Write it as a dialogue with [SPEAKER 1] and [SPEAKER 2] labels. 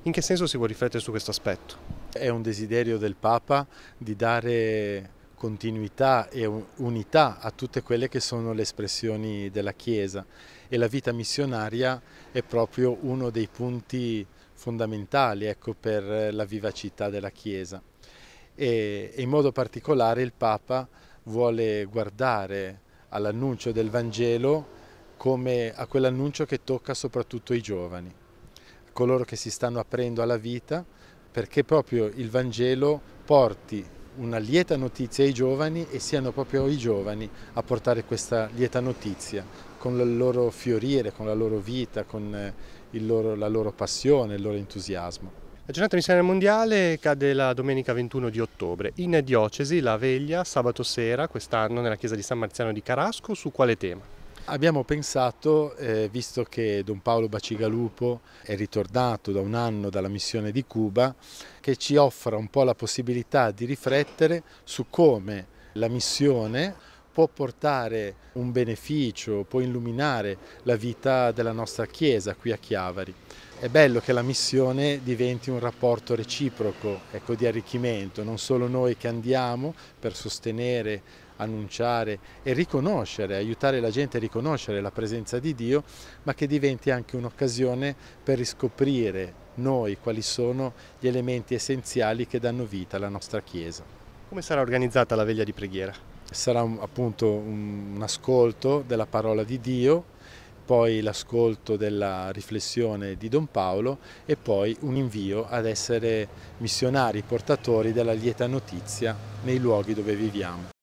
[SPEAKER 1] In che senso si può riflettere su questo aspetto?
[SPEAKER 2] È un desiderio del Papa di dare continuità e unità a tutte quelle che sono le espressioni della Chiesa, e la vita missionaria è proprio uno dei punti fondamentali, ecco, per la vivacità della Chiesa. E in modo particolare il Papa vuole guardare all'annuncio del Vangelo come a quell'annuncio che tocca soprattutto i giovani, coloro che si stanno aprendo alla vita, perché proprio il Vangelo porti una lieta notizia ai giovani e siano proprio i giovani a portare questa lieta notizia con il loro fiorire, con la loro vita, con la loro passione, il loro entusiasmo.
[SPEAKER 1] La giornata missionaria mondiale cade la domenica 21 di ottobre. In diocesi la veglia sabato sera, quest'anno nella chiesa di San Marziano di Carasco, su quale tema?
[SPEAKER 2] Abbiamo pensato, visto che Don Paolo Bacigalupo è ritornato da un anno dalla missione di Cuba, che ci offra un po' la possibilità di riflettere su come la missione può portare un beneficio, può illuminare la vita della nostra Chiesa qui a Chiavari. È bello che la missione diventi un rapporto reciproco, ecco, di arricchimento, non solo noi che andiamo per sostenere, annunciare e riconoscere, aiutare la gente a riconoscere la presenza di Dio, ma che diventi anche un'occasione per riscoprire noi quali sono gli elementi essenziali che danno vita alla nostra Chiesa.
[SPEAKER 1] Come sarà organizzata la veglia di preghiera?
[SPEAKER 2] Sarà appunto un ascolto della parola di Dio, poi l'ascolto della riflessione di Don Paolo e poi un invio ad essere missionari portatori della lieta notizia nei luoghi dove viviamo.